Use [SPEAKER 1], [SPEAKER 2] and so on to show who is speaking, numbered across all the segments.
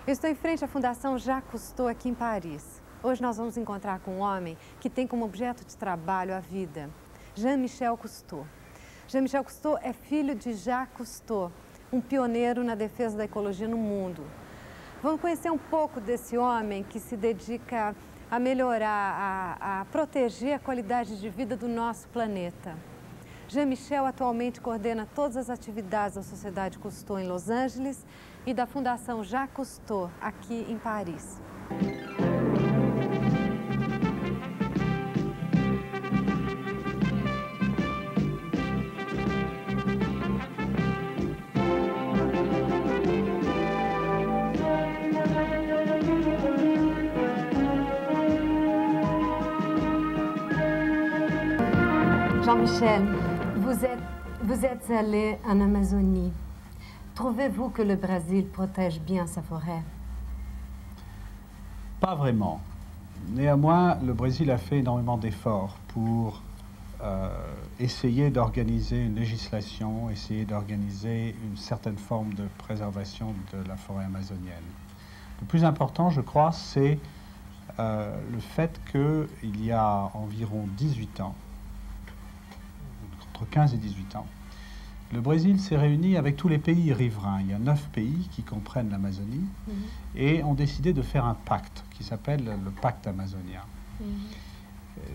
[SPEAKER 1] Eu estou em frente à Fundação Jacques Cousteau aqui em Paris. Hoje nós vamos encontrar com um homem que tem como objeto de trabalho a vida, Jean-Michel Cousteau. Jean-Michel Cousteau é filho de Jacques Cousteau, um pioneiro na defesa da ecologia no mundo. Vamos conhecer um pouco desse homem que se dedica a melhorar, a proteger a qualidade de vida do nosso planeta. Jean-Michel atualmente coordena todas as atividades da Sociedade Cousteau em Los Angeles e da Fundação Jacques Cousteau aqui em Paris. Jean-Michel, vous êtes allé en Amazonie. Trouvez-vous que le Brésil protège bien sa forêt?
[SPEAKER 2] Pas vraiment. Néanmoins, le Brésil a fait énormément d'efforts pour essayer d'organiser une législation, essayer d'organiser une certaine forme de préservation de la forêt amazonienne. Le plus important, je crois, c'est le fait qu'il y a environ 18 ans, entre 15 et 18 ans, le Brésil s'est réuni avec tous les pays riverains. Il y a 9 pays qui comprennent l'Amazonie et ont décidé de faire un pacte qui s'appelle le pacte amazonien.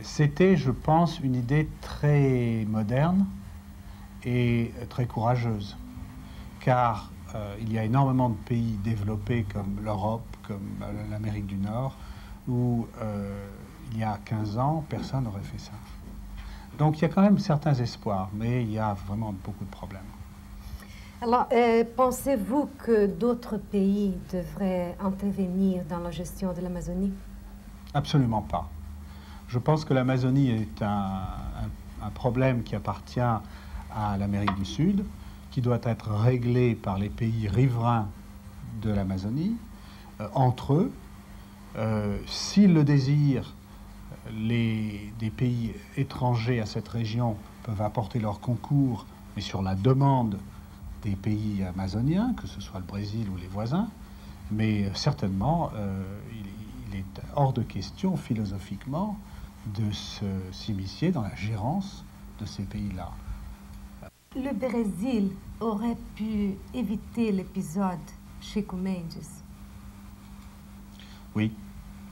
[SPEAKER 2] C'était, je pense, une idée très moderne et très courageuse, car il y a énormément de pays développés comme l'Europe, comme l'Amérique du Nord, où il y a 15 ans, personne n'aurait fait ça. Donc il y a quand même certains espoirs, mais il y a vraiment beaucoup de problèmes.
[SPEAKER 1] Alors, pensez-vous que d'autres pays devraient intervenir dans la gestion de l'Amazonie?
[SPEAKER 2] Absolument pas. Je pense que l'Amazonie est un problème qui appartient à l'Amérique du Sud, qui doit être réglé par les pays riverains de l'Amazonie, entre eux. S'ils le désirent, des pays étrangers à cette région peuvent apporter leur concours, mais sur la demande des pays amazoniens, que ce soit le Brésil ou les voisins. Mais certainement, il est hors de question, philosophiquement, de s'immiscer dans la gérance de ces pays-là.
[SPEAKER 1] Le Brésil aurait pu éviter l'épisode Chico Mendes?
[SPEAKER 2] Oui.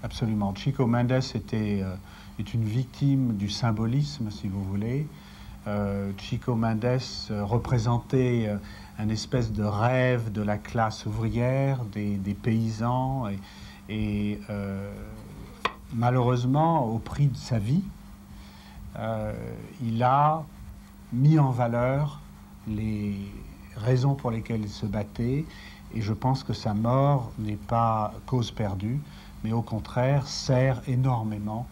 [SPEAKER 2] Absolument. Chico Mendes est une victime du symbolisme, si vous voulez. Chico Mendes représentait un espèce de rêve de la classe ouvrière, des paysans, et malheureusement, au prix de sa vie, il a mis en valeur les raisons pour lesquelles il se battait, et je pense que sa mort n'est pas cause perdue, mais au contraire sert énormément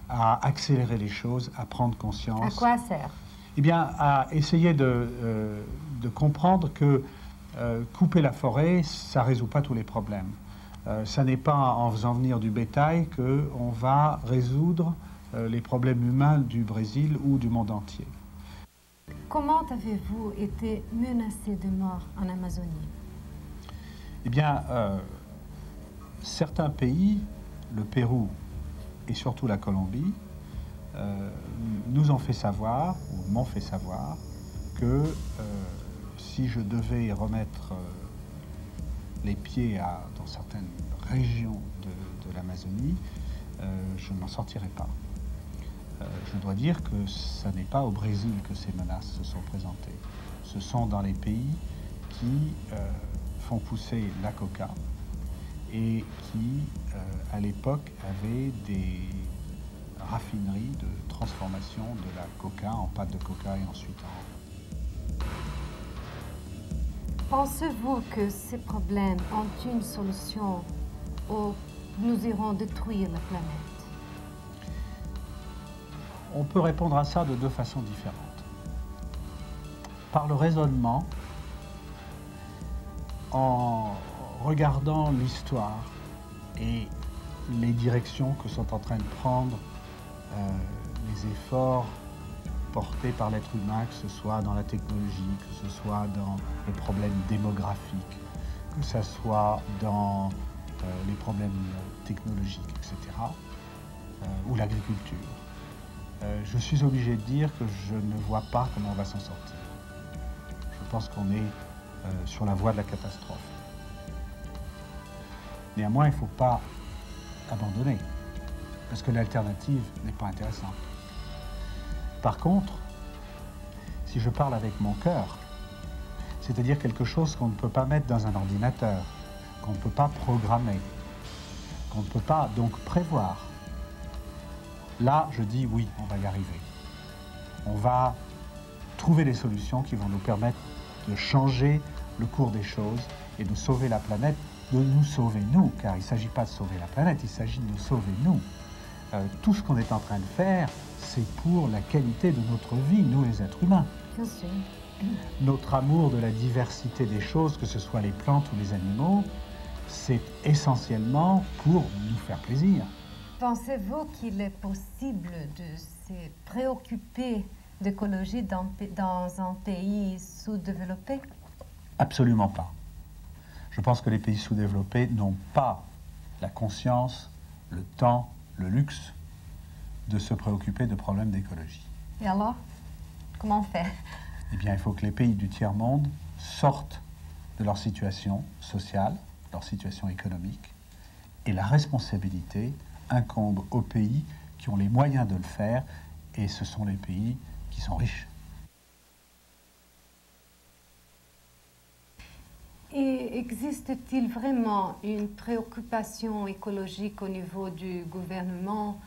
[SPEAKER 2] à accélérer les choses, à prendre conscience.
[SPEAKER 1] À quoi sert?
[SPEAKER 2] Eh bien, à essayer de comprendre que couper la forêt, ça ne résout pas tous les problèmes. Ça n'est pas en faisant venir du bétail qu'on va résoudre les problèmes humains du Brésil ou du monde entier.
[SPEAKER 1] Comment avez-vous été menacé de mort en Amazonie?
[SPEAKER 2] Eh bien, certains pays, le Pérou et surtout la Colombie, nous ont fait savoir, ou m'ont fait savoir, que si je devais remettre les pieds dans certaines régions de l'Amazonie, je n'en sortirais pas. Je dois dire que ce n'est pas au Brésil que ces menaces se sont présentées. Ce sont dans les pays qui font pousser la coca et qui, à l'époque, avaient des raffineries de transformation de la coca en pâte de coca et ensuite en...
[SPEAKER 1] Pensez-vous que ces problèmes ont une solution ou nous irons détruire la planète?
[SPEAKER 2] On peut répondre à ça de deux façons différentes. Par le raisonnement, en regardant l'histoire et les directions que sont en train de prendre les efforts portés par l'être humain, que ce soit dans la technologie, que ce soit dans les problèmes démographiques, que ce soit dans les problèmes technologiques, etc., ou l'agriculture, je suis obligé de dire que je ne vois pas comment on va s'en sortir. Je pense qu'on est sur la voie de la catastrophe. Néanmoins, il ne faut pas abandonner, parce que l'alternative n'est pas intéressante. Par contre, si je parle avec mon cœur, c'est-à-dire quelque chose qu'on ne peut pas mettre dans un ordinateur, qu'on ne peut pas programmer, qu'on ne peut pas donc prévoir, là, je dis oui, on va y arriver. On va trouver des solutions qui vont nous permettre de changer le cours des choses et de sauver la planète, de nous sauver nous, car il ne s'agit pas de sauver la planète, il s'agit de nous sauver nous. Tout ce qu'on est en train de faire, c'est pour la qualité de notre vie, nous les êtres humains.
[SPEAKER 1] Bien sûr.
[SPEAKER 2] Notre amour de la diversité des choses, que ce soit les plantes ou les animaux, c'est essentiellement pour nous faire plaisir.
[SPEAKER 1] Pensez-vous qu'il est possible de se préoccuper d'écologie dans un pays sous-développé?
[SPEAKER 2] Absolument pas. Je pense que les pays sous-développés n'ont pas la conscience, le temps, le luxe de se préoccuper de problèmes d'écologie.
[SPEAKER 1] Et alors, comment on fait?
[SPEAKER 2] Eh bien, il faut que les pays du tiers-monde sortent de leur situation sociale, leur situation économique, et la responsabilité incombe aux pays qui ont les moyens de le faire, et ce sont les pays qui sont riches.
[SPEAKER 1] Et existe-t-il vraiment une préoccupation écologique au niveau du gouvernement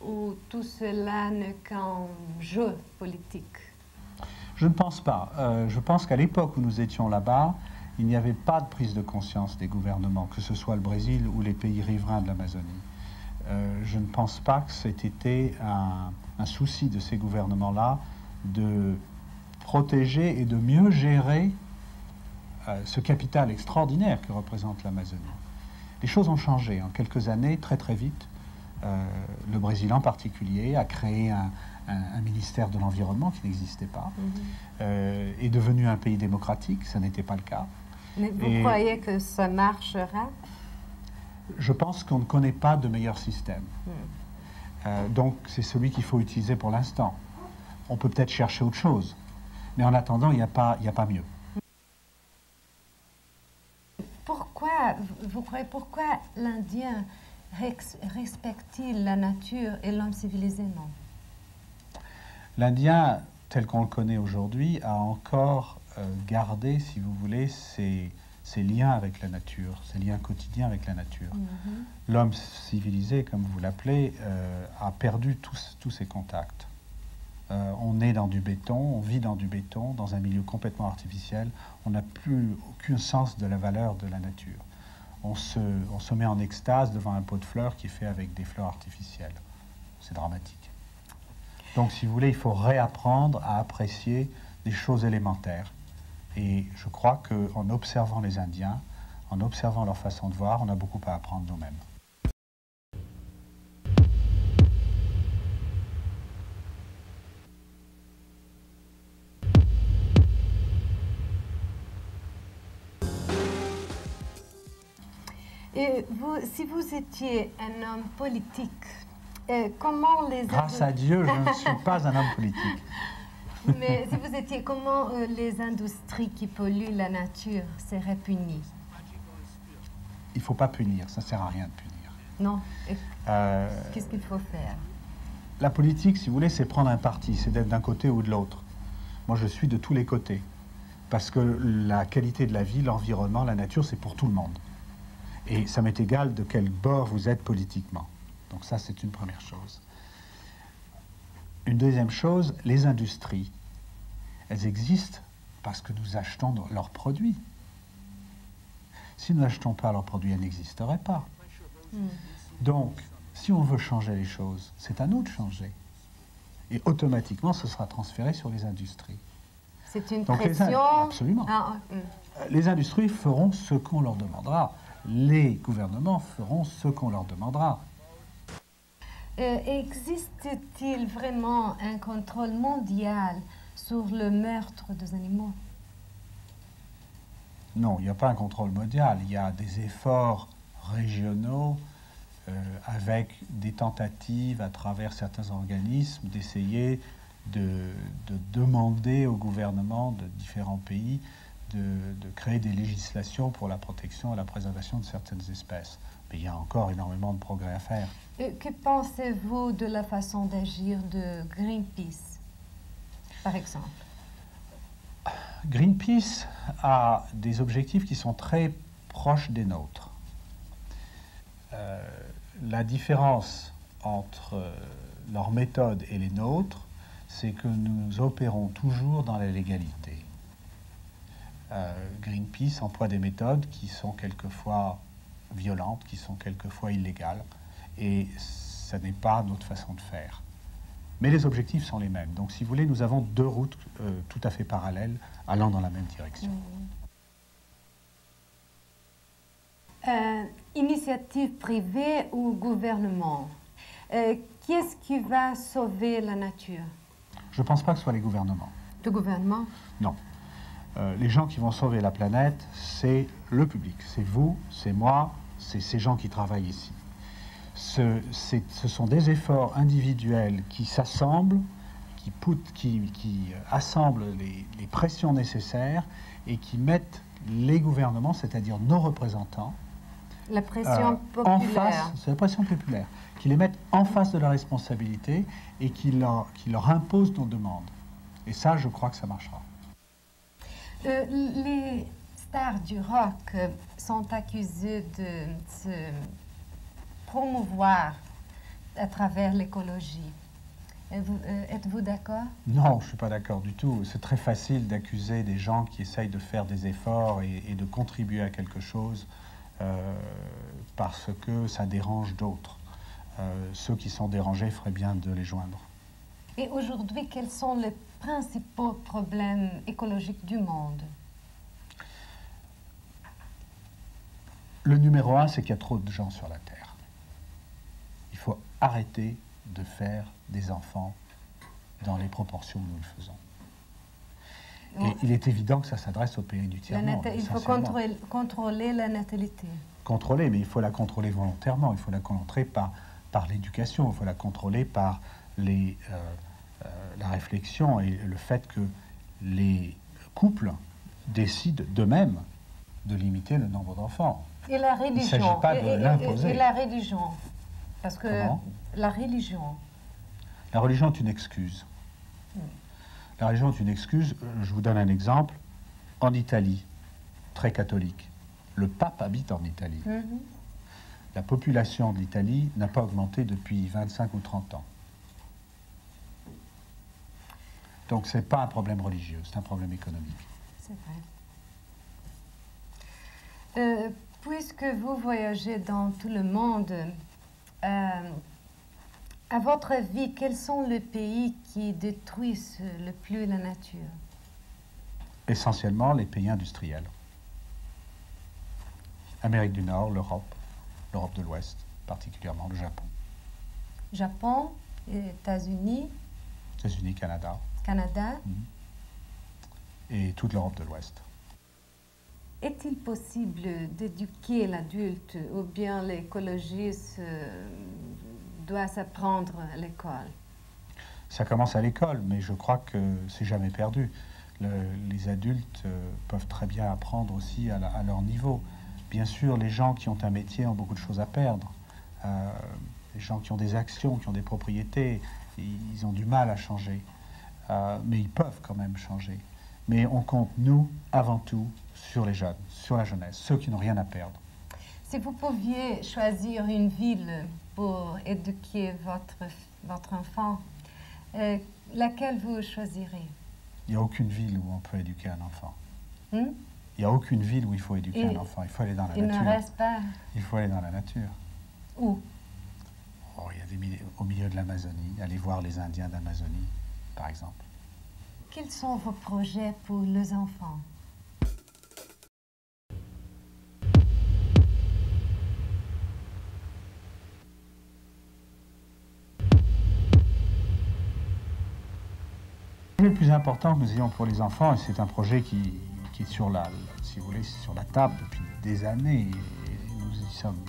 [SPEAKER 1] ou tout cela n'est qu'un jeu politique?
[SPEAKER 2] Je ne pense pas. Je pense qu'à l'époque où nous étions là-bas, il n'y avait pas de prise de conscience des gouvernements, que ce soit le Brésil ou les pays riverains de l'Amazonie. Je ne pense pas que c'était un souci de ces gouvernements-là de protéger et de mieux gérer ce capital extraordinaire que représente l'Amazonie. Les choses ont changé en quelques années, très très vite. Le Brésil en particulier a créé un ministère de l'Environnement qui n'existait pas, est devenu un pays démocratique, ça n'était pas le cas.
[SPEAKER 1] Mais vous croyez que ça marchera?
[SPEAKER 2] Je pense qu'on ne connaît pas de meilleur système. Donc c'est celui qu'il faut utiliser pour l'instant. On peut peut-être chercher autre chose, mais en attendant, il n'y a pas mieux.
[SPEAKER 1] Pourquoi l'Indien respecte-t-il la nature et l'homme civilisé, non?
[SPEAKER 2] L'Indien, tel qu'on le connaît aujourd'hui, a encore gardé, si vous voulez, ses liens avec la nature, ses liens quotidiens avec la nature. L'homme civilisé, comme vous l'appelez, a perdu tous ses contacts. On est dans du béton, on vit dans du béton, dans un milieu complètement artificiel. On n'a plus aucun sens de la valeur de la nature. On se met en extase devant un pot de fleurs qui est fait avec des fleurs artificielles. C'est dramatique. Donc, si vous voulez, il faut réapprendre à apprécier des choses élémentaires. Et je crois qu'en observant les Indiens, en observant leur façon de voir, on a beaucoup à apprendre nous-mêmes.
[SPEAKER 1] Et si vous étiez un homme politique, comment les...
[SPEAKER 2] Grâce à Dieu, je ne suis pas un homme politique.
[SPEAKER 1] Mais si vous étiez, comment les industries qui polluent la nature seraient punies?
[SPEAKER 2] Il ne faut pas punir, ça ne sert à rien de punir.
[SPEAKER 1] Non. Qu'est-ce qu'il faut faire?
[SPEAKER 2] La politique, si vous voulez, c'est prendre un parti, c'est d'être d'un côté ou de l'autre. Moi, je suis de tous les côtés. Parce que la qualité de la vie, l'environnement, la nature, c'est pour tout le monde. Et ça m'est égal de quel bord vous êtes politiquement. Donc ça, c'est une première chose. Une deuxième chose, les industries, elles existent parce que nous achetons leurs produits. Si nous n'achetons pas leurs produits, elles n'existeraient pas. Donc, si on veut changer les choses, c'est à nous de changer. Et automatiquement, ce sera transféré sur les industries.
[SPEAKER 1] C'est une
[SPEAKER 2] Donc,
[SPEAKER 1] pression?
[SPEAKER 2] Absolument. Les industries feront ce qu'on leur demandera. Les gouvernements feront ce qu'on leur demandera.
[SPEAKER 1] Existe-t-il vraiment un contrôle mondial sur le meurtre des animaux?
[SPEAKER 2] Non, il n'y a pas un contrôle mondial. Il y a des efforts régionaux avec des tentatives à travers certains organismes d'essayer de demander au gouvernement de différents pays de créer des législations pour la protection et la préservation de certaines espèces. Mais il y a encore énormément de progrès à faire.
[SPEAKER 1] Que pensez-vous de la façon d'agir de Greenpeace, par exemple?
[SPEAKER 2] Greenpeace a des objectifs qui sont très proches des nôtres. La différence entre leur méthode et les nôtres, c'est que nous opérons toujours dans la légalité. Greenpeace emploie des méthodes qui sont quelquefois violentes, qui sont quelquefois illégales, et ça n'est pas notre façon de faire. Mais les objectifs sont les mêmes. Donc, si vous voulez, nous avons deux routes tout à fait parallèles, allant dans la même direction.
[SPEAKER 1] Initiative privée ou gouvernement, qui est-ce qui va sauver la nature?
[SPEAKER 2] Je ne pense pas que ce soit les gouvernements.
[SPEAKER 1] Le gouvernement?
[SPEAKER 2] Non. Les gens qui vont sauver la planète, c'est le public. C'est vous, c'est moi, c'est ces gens qui travaillent ici. Ce sont des efforts individuels qui s'assemblent, qui assemblent les pressions nécessaires et qui mettent les gouvernements, c'est-à-dire nos représentants,
[SPEAKER 1] la pression populaire.
[SPEAKER 2] En face, c'est la pression populaire, qui les mettent en face de la responsabilité et qui leur imposent nos demandes. Et ça, je crois que ça marchera.
[SPEAKER 1] Les stars du rock sont accusées de se promouvoir à travers l'écologie. Êtes-vous d'accord?
[SPEAKER 2] Non, je ne suis pas d'accord du tout. C'est très facile d'accuser des gens qui essayent de faire des efforts et de contribuer à quelque chose parce que ça dérange d'autres. Ceux qui sont dérangés feraient bien de les joindre.
[SPEAKER 1] Et aujourd'hui, quels sont les principaux problèmes écologiques du monde?
[SPEAKER 2] Le numéro un, c'est qu'il y a trop de gens sur la Terre. Il faut arrêter de faire des enfants dans les proportions où nous le faisons. Et il est évident que ça s'adresse aux pays du tiers-monde.
[SPEAKER 1] Il faut contrôler la natalité.
[SPEAKER 2] Contrôler, mais il faut la contrôler volontairement. Il faut la contrôler par l'éducation, il faut la contrôler par la réflexion et le fait que les couples décident d'eux-mêmes de limiter le nombre d'enfants.
[SPEAKER 1] Et la religion.
[SPEAKER 2] Il ne s'agit pas de l'imposer.
[SPEAKER 1] Et la religion. Parce que la religion est
[SPEAKER 2] une excuse. La religion est une excuse. Je vous donne un exemple. En Italie, très catholique, le pape habite en Italie. La population de l'Italie n'a pas augmenté depuis 25 ou 30 ans. Donc ce n'est pas un problème religieux, c'est un problème économique.
[SPEAKER 1] C'est vrai. Puisque vous voyagez dans tout le monde, à votre avis, quels sont les pays qui détruisent le plus la nature?
[SPEAKER 2] Essentiellement les pays industriels. Amérique du Nord, l'Europe de l'Ouest, particulièrement le Japon.
[SPEAKER 1] Japon, États-Unis,
[SPEAKER 2] Canada.
[SPEAKER 1] Canada.
[SPEAKER 2] Et toute l'Europe de l'Ouest.
[SPEAKER 1] Est-il possible d'éduquer l'adulte ou bien l'écologiste doit s'apprendre à l'école?
[SPEAKER 2] Ça commence à l'école, mais je crois que c'est jamais perdu. Les adultes peuvent très bien apprendre aussi à leur niveau. Bien sûr, les gens qui ont un métier ont beaucoup de choses à perdre. Les gens qui ont des actions, qui ont des propriétés, ils ont du mal à changer. Mais ils peuvent quand même changer. Mais on compte, nous, avant tout, sur les jeunes, sur la jeunesse, ceux qui n'ont rien à perdre.
[SPEAKER 1] Si vous pouviez choisir une ville pour éduquer votre enfant, laquelle vous choisirez?
[SPEAKER 2] Il n'y a aucune ville où on peut éduquer un enfant. Il n'y a aucune ville où il faut éduquer un enfant. Il faut aller dans la nature.
[SPEAKER 1] Il ne reste pas.
[SPEAKER 2] Il faut aller dans la nature.
[SPEAKER 1] Où?
[SPEAKER 2] Il y a au milieu de l'Amazonie. Allez voir les Indiens d'Amazonie, par exemple.
[SPEAKER 1] Quels sont vos projets pour les enfants?
[SPEAKER 2] Le plus important que nous ayons pour les enfants, et c'est un projet qui est sur la, si vous voulez, sur la table depuis des années, et nous y sommes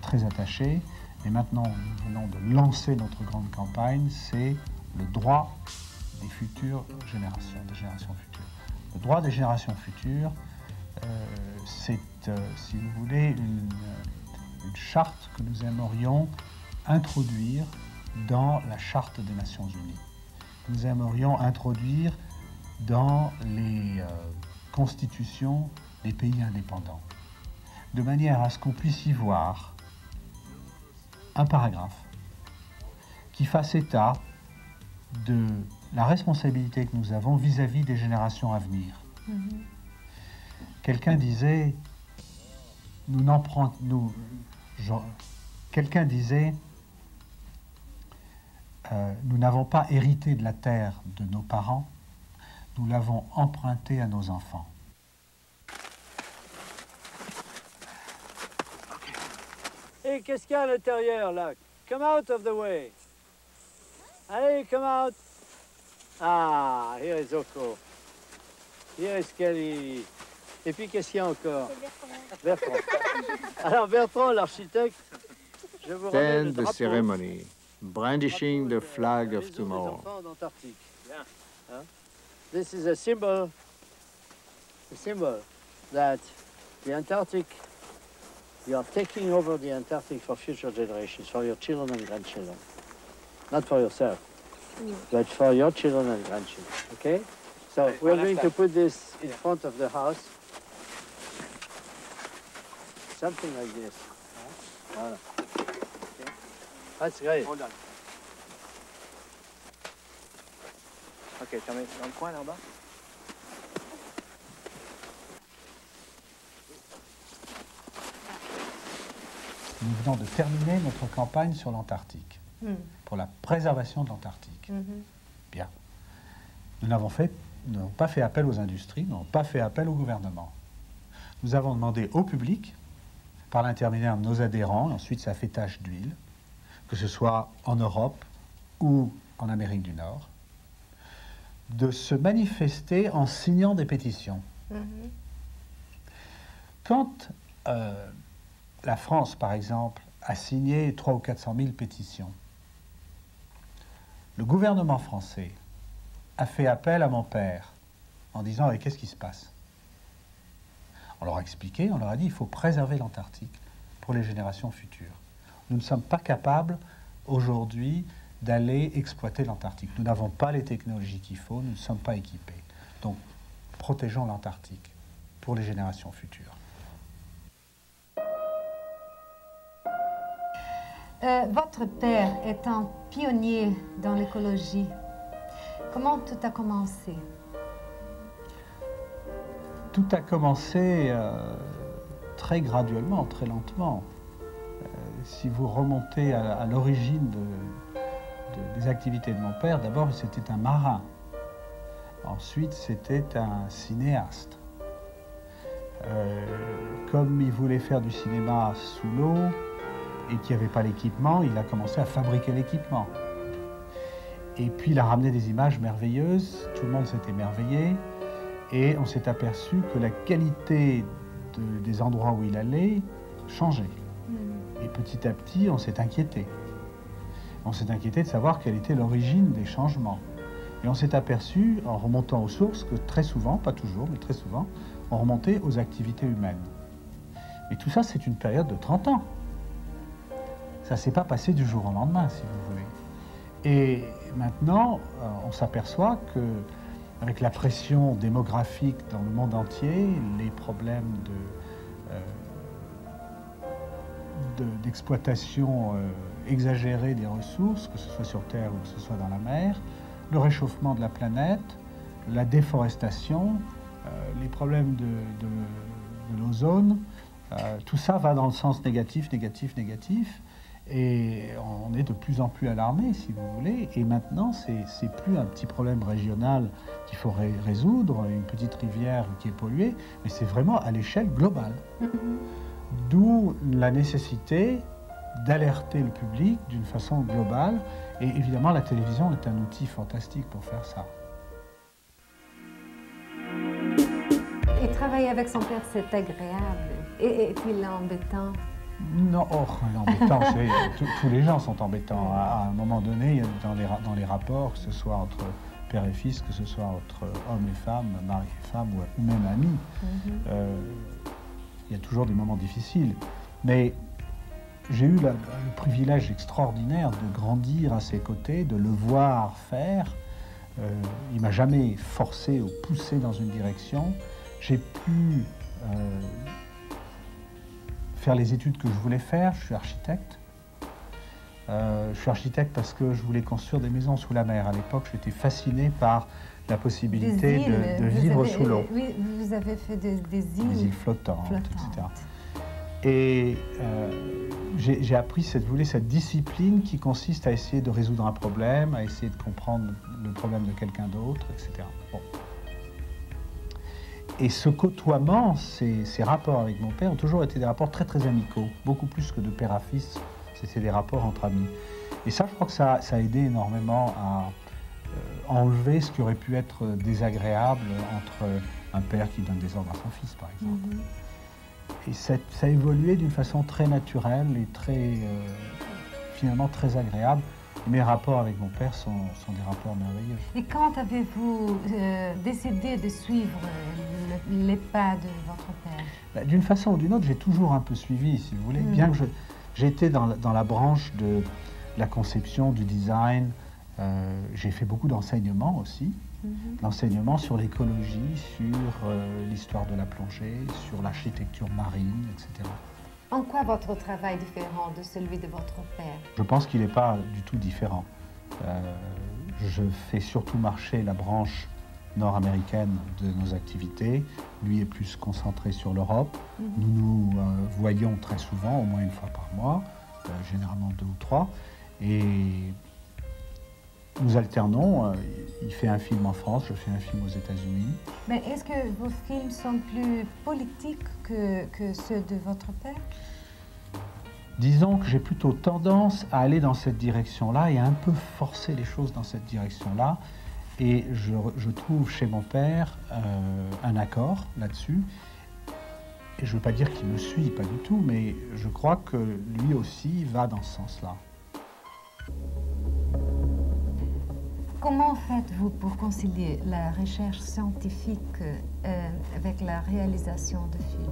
[SPEAKER 2] très attachés. Et maintenant, nous venons de lancer notre grande campagne, c'est le droit des futures générations, des générations futures. Le droit des générations futures, c'est, si vous voulez, une charte que nous aimerions introduire dans la Charte des Nations Unies. Nous aimerions introduire dans les constitutions des pays indépendants, de manière à ce qu'on puisse y voir un paragraphe qui fasse état de la responsabilité que nous avons vis-à-vis des générations à venir. Quelqu'un disait, quelqu'un disait, nous n'avons pas hérité de la terre de nos parents, nous l'avons empruntée à nos enfants.
[SPEAKER 3] Et qu'est-ce qu'il y a à l'intérieur, là? Come out of the way. Allez, come out. Ah, here is Oko. Here is Kelly. Et puis, qu'est-ce qu'il y a encore? Bertrand. Alors, Bertrand, l'architecte, je vous remets le
[SPEAKER 4] Then the
[SPEAKER 3] drapeau.
[SPEAKER 4] ceremony, brandishing the flag of tomorrow.
[SPEAKER 3] Huh? This is a symbol that the Antarctic, you are taking over the Antarctic for future generations, for your children and grandchildren. Not for yourself, but for your children and grandchildren, okay? So we're going to put this in front of the house. Something like this. Voilà. Okay. That's great.
[SPEAKER 5] Hold on. Ok, t'en mets dans le coin là-bas.
[SPEAKER 2] Nous venons de terminer notre campagne sur l'Antarctique, pour la préservation de l'Antarctique. Bien. Nous n'avons pas fait appel aux industries, nous n'avons pas fait appel au gouvernement. Nous avons demandé au public, par l'intermédiaire de nos adhérents, et ensuite ça fait tache d'huile, que ce soit en Europe ou en Amérique du Nord, de se manifester en signant des pétitions. Quand la France, par exemple, a signé 300 ou 400 000 pétitions, le gouvernement français a fait appel à mon père en disant « Qu'est-ce qui se passe ?» On leur a expliqué, on leur a dit « Il faut préserver l'Antarctique pour les générations futures. Nous ne sommes pas capables aujourd'hui d'aller exploiter l'Antarctique. Nous n'avons pas les technologies qu'il faut, nous ne sommes pas équipés. Donc, protégeons l'Antarctique pour les générations futures. »
[SPEAKER 1] Votre père est un pionnier dans l'écologie. Comment tout a commencé?
[SPEAKER 2] Tout a commencé très graduellement, très lentement. Si vous remontez à l'origine des activités de mon père, d'abord c'était un marin. Ensuite c'était un cinéaste. Comme il voulait faire du cinéma sous l'eau, et qu'il n'y avait pas l'équipement, il a commencé à fabriquer l'équipement. Et puis il a ramené des images merveilleuses, tout le monde s'est émerveillé, et on s'est aperçu que la qualité des endroits où il allait changeait. Et petit à petit, on s'est inquiété. On s'est inquiété de savoir quelle était l'origine des changements. Et on s'est aperçu, en remontant aux sources, que très souvent, pas toujours, mais très souvent, on remontait aux activités humaines. Et tout ça, c'est une période de 30 ans. Ça ne s'est pas passé du jour au lendemain, si vous voulez. Et maintenant, on s'aperçoit qu'avec la pression démographique dans le monde entier, les problèmes d'exploitation exagérée des ressources, que ce soit sur Terre ou que ce soit dans la mer, le réchauffement de la planète, la déforestation, les problèmes de l'ozone, tout ça va dans le sens négatif, négatif, négatif. Et on est de plus en plus alarmé, si vous voulez. Et maintenant, c'est plus un petit problème régional qu'il faut résoudre, une petite rivière qui est polluée, mais c'est vraiment à l'échelle globale. D'où la nécessité d'alerter le public d'une façon globale. Et évidemment, la télévision est un outil fantastique pour faire ça.
[SPEAKER 1] Et travailler avec son père, c'est agréable. Est-il embêtant?
[SPEAKER 2] Non, oh, embêtant, tous les gens sont embêtants. À un moment donné, dans les rapports, que ce soit entre père et fils, que ce soit entre homme et femme, mari et femme, ou même amis, il y a toujours des moments difficiles. Mais j'ai eu le privilège extraordinaire de grandir à ses côtés, de le voir faire. Il ne m'a jamais forcé ou poussé dans une direction. J'ai pu faire les études que je voulais faire. Je suis architecte. Je suis architecte parce que je voulais construire des maisons sous la mer. À l'époque, j'étais fasciné par la possibilité de vivre sous l'eau.
[SPEAKER 1] Oui, vous avez fait des îles.
[SPEAKER 2] Des îles flottantes, etc. Et j'ai appris cette discipline qui consiste à essayer de résoudre un problème, à essayer de comprendre le problème de quelqu'un d'autre, etc. Bon. Et ce côtoiement, ces rapports avec mon père ont toujours été des rapports très très amicaux, beaucoup plus que de père à fils, c'était des rapports entre amis. Et ça, je crois que ça a aidé énormément à enlever ce qui aurait pu être désagréable entre un père qui donne des ordres à son fils, par exemple. Et ça a évolué d'une façon très naturelle et finalement très agréable. Et mes rapports avec mon père sont des rapports merveilleux.
[SPEAKER 1] Et quand avez-vous décidé de suivre les pas de votre père?
[SPEAKER 2] D'une façon ou d'une autre, j'ai toujours un peu suivi, si vous voulez. Bien que j'étais dans la branche de la conception, du design, j'ai fait beaucoup d'enseignements aussi. L'enseignement sur l'écologie, sur l'histoire de la plongée, sur l'architecture marine, etc.
[SPEAKER 1] En quoi votre travail est différent de celui de votre père?
[SPEAKER 2] Je pense qu'il n'est pas du tout différent. Je fais surtout marcher la branche nord-américaine de nos activités. Lui est plus concentré sur l'Europe. Nous nous voyons très souvent, au moins une fois par mois, généralement 2 ou 3. Et nous alternons. Il fait un film en France, je fais un film aux États-Unis.
[SPEAKER 1] Mais est-ce que vos films sont plus politiques que ceux de votre père?
[SPEAKER 2] Disons que j'ai plutôt tendance à aller dans cette direction-là et à un peu forcer les choses dans cette direction-là. Et je trouve chez mon père un accord là-dessus. Et je ne veux pas dire qu'il me suit, pas du tout, mais je crois que lui aussi va dans ce sens-là.
[SPEAKER 1] Comment faites-vous pour concilier la recherche scientifique avec la réalisation de films?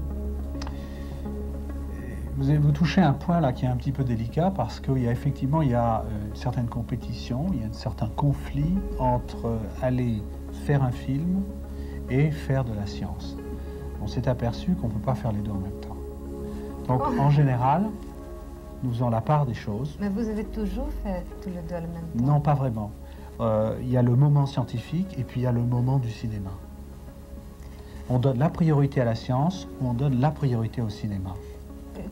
[SPEAKER 2] Vous touchez un point là qui est un petit peu délicat parce qu'il y a effectivement une certaine compétition, il y a un certain conflit entre aller faire un film et faire de la science. On s'est aperçu qu'on ne peut pas faire les deux en même temps. Donc en général, nous faisons la part des choses.
[SPEAKER 1] Mais vous avez toujours fait tous les deux en même temps?
[SPEAKER 2] Non, pas vraiment. Il y a le moment scientifique et puis il y a le moment du cinéma. On donne la priorité à la science ou on donne la priorité au cinéma.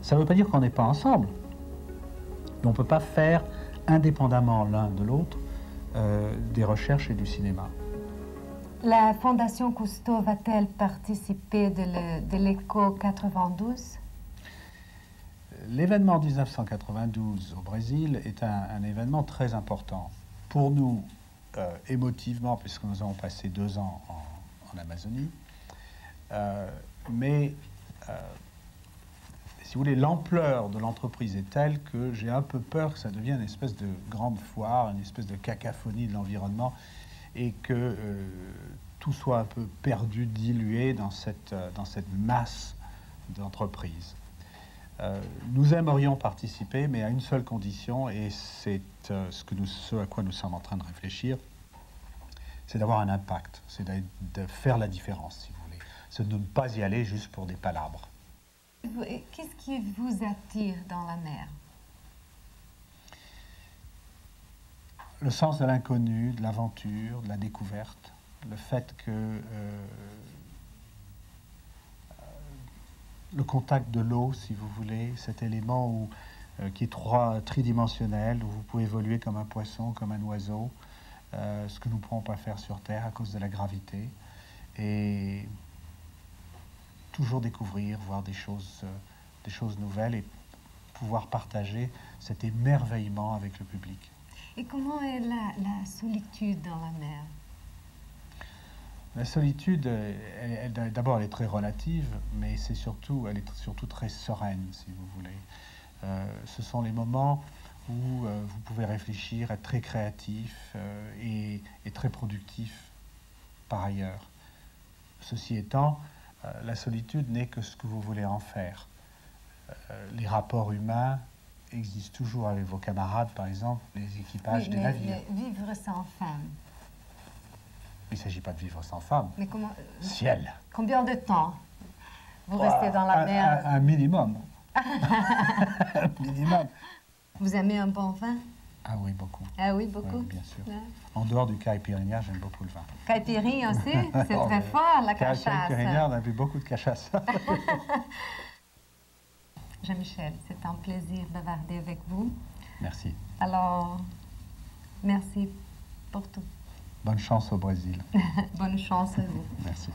[SPEAKER 2] Ça ne veut pas dire qu'on n'est pas ensemble. Mais on ne peut pas faire indépendamment l'un de l'autre des recherches et du cinéma.
[SPEAKER 1] La Fondation Cousteau va-t-elle participer de l'Eco 92?
[SPEAKER 2] L'événement 1992 au Brésil est un événement très important. Pour nous, émotivement, puisque nous avons passé 2 ans en Amazonie, mais si vous voulez, l'ampleur de l'entreprise est telle que j'ai un peu peur que ça devienne une espèce de grande foire, une espèce de cacophonie de l'environnement, et que tout soit un peu perdu, dilué dans cette masse d'entreprises. Nous aimerions participer, mais à une seule condition, et c'est ce à quoi nous sommes en train de réfléchir, c'est d'avoir un impact, c'est de faire la différence, si vous voulez. C'est de ne pas y aller juste pour des palabres.
[SPEAKER 1] Qu'est-ce qui vous attire dans la mer?
[SPEAKER 2] Le sens de l'inconnu, de l'aventure, de la découverte, le fait que le contact de l'eau, si vous voulez, cet élément qui est tridimensionnel, où vous pouvez évoluer comme un poisson, comme un oiseau, ce que nous ne pourrons pas faire sur Terre à cause de la gravité, et toujours découvrir, voir des choses nouvelles et pouvoir partager cet émerveillement avec le public.
[SPEAKER 1] Et comment est la solitude dans la mer?
[SPEAKER 2] La solitude, d'abord, elle est très relative, mais elle est surtout très sereine, si vous voulez. Ce sont les moments où vous pouvez réfléchir, être très créatif et très productif par ailleurs. Ceci étant, la solitude n'est que ce que vous voulez en faire. Les rapports humains existent toujours avec vos camarades, par exemple, les équipages des navires.
[SPEAKER 1] Mais vivre sans femme.
[SPEAKER 2] Il ne s'agit pas de vivre sans femme.
[SPEAKER 1] Mais comment...
[SPEAKER 2] Ciel.
[SPEAKER 1] Combien de temps vous restez dans la mer?
[SPEAKER 2] Un minimum. Un minimum.
[SPEAKER 1] Vous aimez un bon vin?
[SPEAKER 2] Ah oui, beaucoup.
[SPEAKER 1] Ah oui, beaucoup?
[SPEAKER 2] Oui, bien sûr.
[SPEAKER 1] Ouais.
[SPEAKER 2] En dehors du caipirinha, j'aime beaucoup le vin.
[SPEAKER 1] Caipirinha aussi? C'est très fort, la cachasse.
[SPEAKER 2] Caipirinha, on a bu beaucoup de cachasse.
[SPEAKER 1] Jean-Michel, c'est un plaisir de bavarder avec vous.
[SPEAKER 2] Merci.
[SPEAKER 1] Alors, merci pour tout.
[SPEAKER 2] Bonne chance au Brésil.
[SPEAKER 1] Bonne chance à vous.
[SPEAKER 2] Merci.